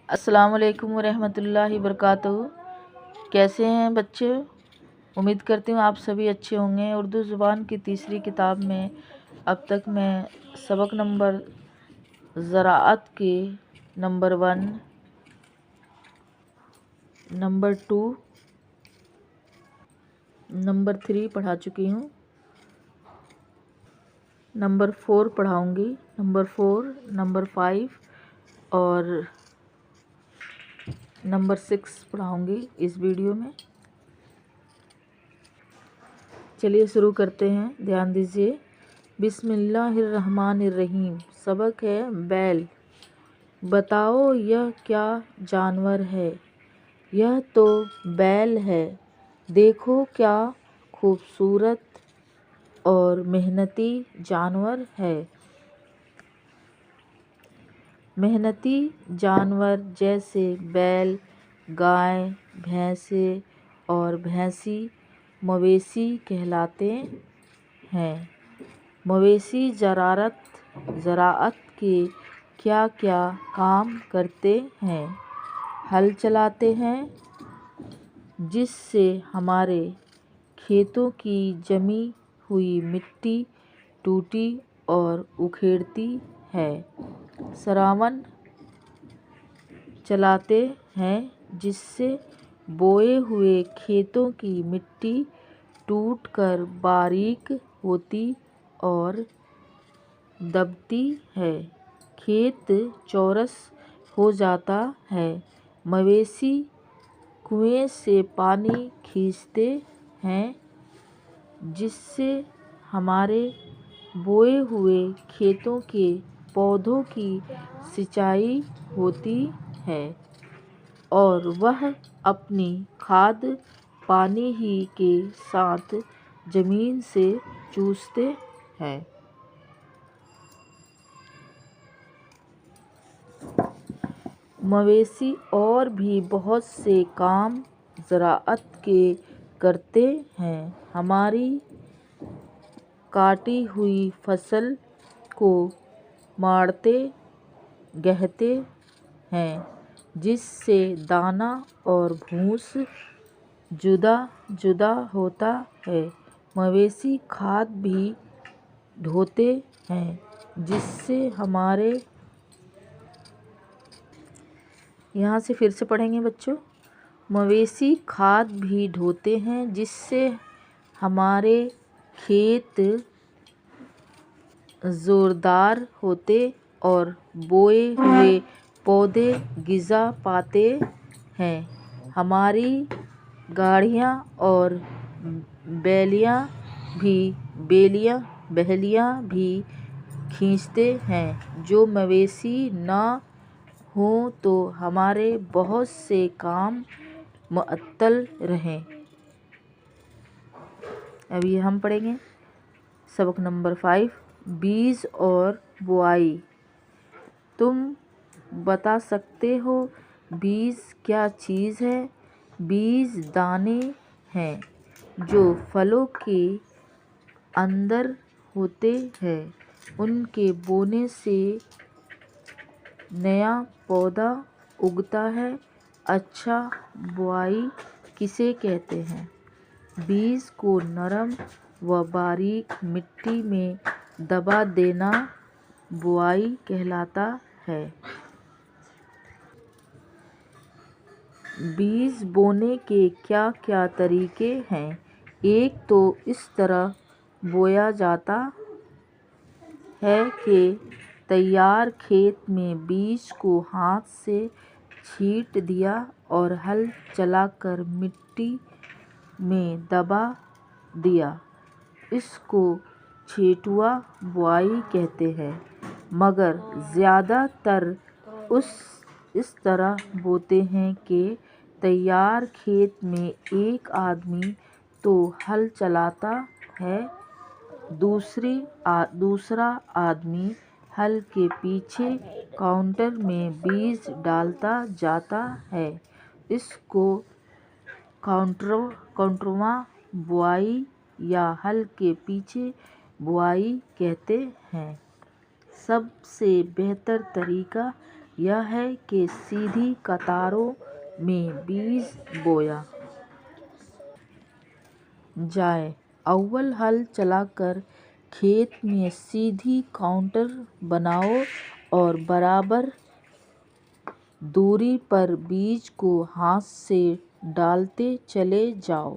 अस्सलाम वालेकुम वरहमतुल्लाहि वबरकातुहू। कैसे हैं बच्चे? उम्मीद करती हूँ आप सभी अच्छे होंगे। उर्दू ज़ुबान की तीसरी किताब में अब तक मैं सबक नंबर ज़राअत के नंबर 1, नंबर 2, नंबर 3 पढ़ा चुकी हूँ। नंबर 4 पढ़ाऊँगी, नंबर 4, नंबर 5 और नंबर 6 पढ़ाऊँगी इस वीडियो में। चलिए शुरू करते हैं, ध्यान दीजिए। बिस्मिल्लाहिर्रहमानिर्रहीम। सबक है बैल। बताओ यह क्या जानवर है? यह तो बैल है। देखो क्या खूबसूरत और मेहनती जानवर है। मेहनती जानवर जैसे बैल, गाय, भैंसे और भैंसी मवेशी कहलाते हैं। मवेशी ज़राअत के क्या क्या काम करते हैं? हल चलाते हैं, जिससे हमारे खेतों की जमी हुई मिट्टी टूटी और उखेड़ती है। सरावन चलाते हैं, जिससे बोए हुए खेतों की मिट्टी टूटकर बारीक होती और दबती है। खेत चौरस हो जाता है। मवेशी कुएं से पानी खींचते हैं, जिससे हमारे बोए हुए खेतों के पौधों की सिंचाई होती है और वह अपनी खाद पानी ही के साथ जमीन से चूसते हैं। मवेशी और भी बहुत से काम ज़राअत के करते हैं। हमारी काटी हुई फसल को माड़ते गहते हैं, जिससे दाना और भूस जुदा जुदा होता है। मवेशी खाद भी ढोते हैं, जिससे हमारे यहाँ से फिर से पढ़ेंगे बच्चों। मवेशी खाद भी ढोते हैं, जिससे हमारे खेत जोरदार होते और बोए हुए पौधे ग़िज़ा पाते हैं। हमारी गाड़ियाँ और बहलियाँ भी खींचते हैं। जो मवेशी न हों तो हमारे बहुत से काम मुअत्तल रहें। अभी हम पढ़ेंगे सबक नंबर 5, बीज और बुआई। तुम बता सकते हो बीज क्या चीज़ है? बीज दाने हैं जो फलों के अंदर होते हैं। उनके बोने से नया पौधा उगता है। अच्छा, बुआई किसे कहते हैं? बीज को नरम व बारीक मिट्टी में दबा देना बुआई कहलाता है। बीज बोने के क्या क्या तरीके हैं? एक तो इस तरह बोया जाता है कि तैयार खेत में बीज को हाथ से छींट दिया और हल चलाकर मिट्टी में दबा दिया। इसको छेटुआ बुआई कहते हैं। मगर ज़्यादातर इस तरह बोते हैं कि तैयार खेत में एक आदमी तो हल चलाता है, दूसरा आदमी हल के पीछे काउंटर में बीज डालता जाता है। इसको काउंटरवा बुआई या हल के पीछे बुआई कहते हैं। सबसे बेहतर तरीका یہ ہے کہ سیدھی قطاروں میں بیج بویا جائے۔ اول ہل چلا کر کھیت میں سیدھی کانٹر بناؤ اور برابر دوری پر بیج کو ہاتھ سے ڈالتے چلے جاؤ۔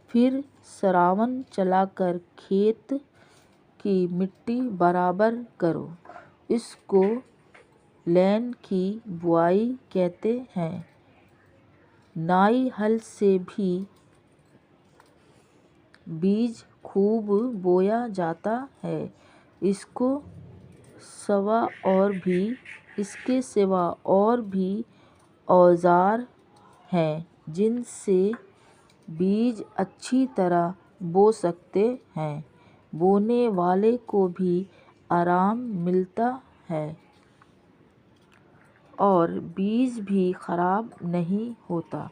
پھر سراون چلا کر کھیت کی مٹی برابر کرو۔ اس کو لین کی بوائی کہتے ہیں۔ نائی ہل سے بھی بیج خوب بویا جاتا ہے۔ اس کے سوا اور بھی اوزار ہیں جن سے بیج اچھی طرح بو سکتے ہیں۔ بونے والے کو بھی آرام ملتا ہے اور بیج بھی خراب نہیں ہوتا۔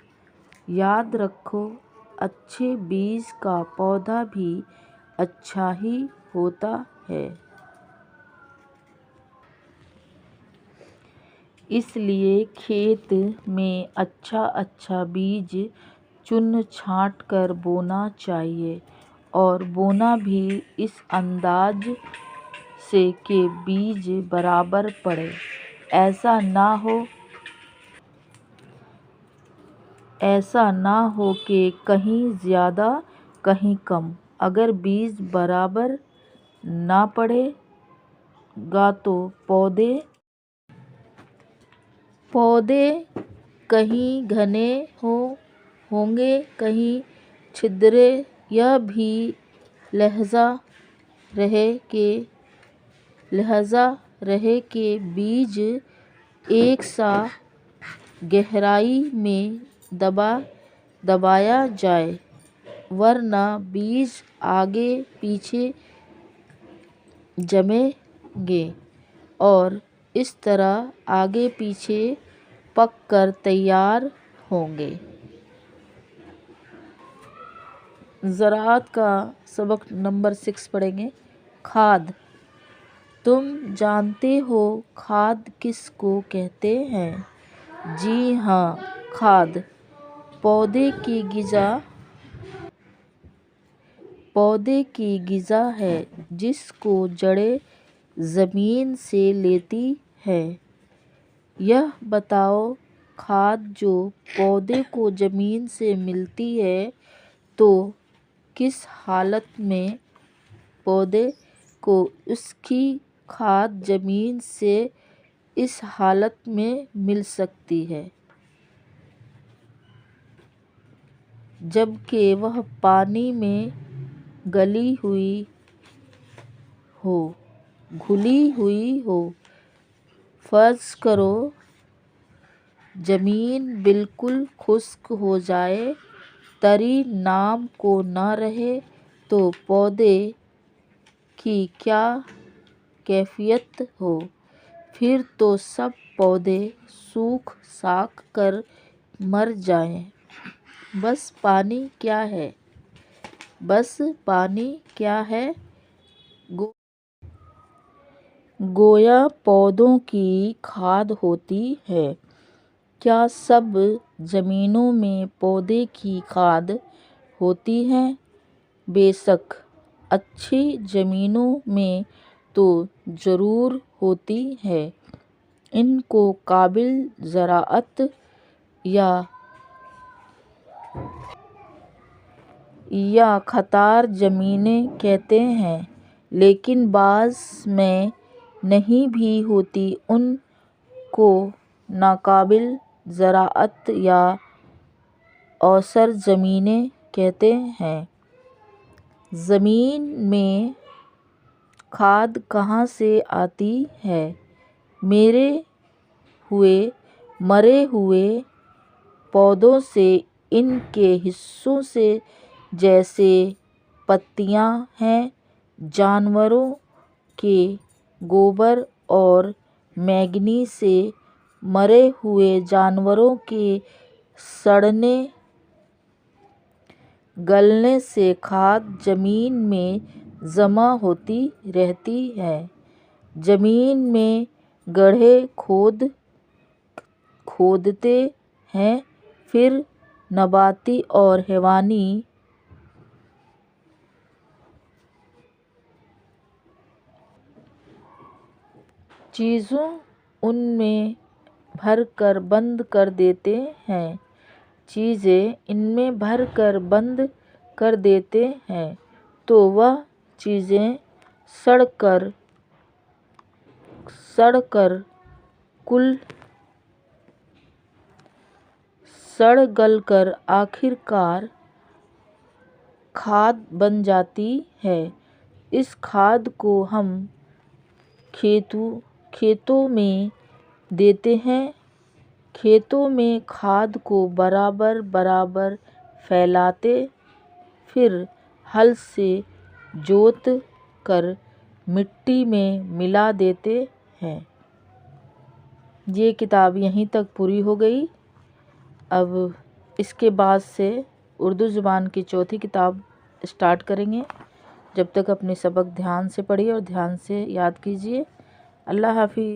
یاد رکھو، اچھے بیج کا پودا بھی اچھا ہی ہوتا ہے۔ اس لیے کھیت میں اچھا بیج چن چھانٹ کر بونا چاہیے، اور بونا بھی اس انداز سے کہ بیج برابر پڑے۔ ایسا نہ ہو کہ کہیں زیادہ کہیں کم۔ اگر بیج برابر نہ پڑے گا تو پودے کہیں گھنے ہوں گے، کہیں چھدرے۔ یہ بھی لحاظ رہے کہ بیج ایک سا گہرائی میں دبایا جائے، ورنہ بیج آگے پیچھے جمیں گے اور اس طرح آگے پیچھے پک کر تیار ہوں گے۔ زراعت کا سبق نمبر 6 پڑھیں گے۔ کھاد۔ تم جانتے ہو کھاد کس کو کہتے ہیں؟ جی ہاں، کھاد پودے کی غذا ہے جس کو جڑیں زمین سے لیتی ہیں۔ یہ بتاؤ، کھاد جو پودے کو زمین سے ملتی ہے تو کس حالت میں پودے کو اس کی کھاد زمین سے اس حالت میں مل سکتی ہے جبکہ وہ پانی میں گھلی ہوئی ہو۔ فرض کرو زمین بالکل خشک ہو جائے، تری نام کو نہ رہے تو پودے کی کیا کیفیت ہو؟ پھر تو سب پودے سوکھ ساکھ کر مر جائیں۔ بس پانی کیا ہے؟ گویا پودوں کی کھاد ہوتی ہے۔ کیا سب زمینوں میں پودے کی کھاد ہوتی ہے؟ بے شک، اچھی زمینوں میں تو ضرور ہوتی ہے۔ ان کو قابل زراعت یا خطار زمینیں کہتے ہیں، لیکن بعض میں نہیں بھی ہوتی، ان کو ناقابل زراعت یا اوسر زمینیں کہتے ہیں۔ زمین میں کھاد کہاں سے آتی ہے؟ مرے ہوئے پودوں سے، ان کے حصوں سے، جیسے پتیاں ہیں، جانوروں کے گوبر اور مینگنی سے۔ مرے ہوئے جانوروں کے سڑنے گلنے سے کھاد زمین میں جمع ہوتی رہتی ہے۔ زمین میں گڑھے کھود खोदते हैं, फिर नबाती और हैवानी चीज़ों उनमें भर कर बंद कर देते हैं। चीज़ें इनमें भर कर बंद कर देते हैं तो वह चीज़ें सड़ गल कर आखिरकार खाद बन जाती है। इस खाद को हम खेतों में देते हैं। खेतों में खाद को बराबर बराबर फैलाते, फिर हल से जोत कर मिट्टी में मिला देते हैं। ये किताब यहीं तक पूरी हो गई। अब इसके बाद से उर्दू ज़ुबान की चौथी किताब स्टार्ट करेंगे। जब तक अपने सबक ध्यान से पढ़िए और ध्यान से याद कीजिए। अल्लाह हाफ़िज़।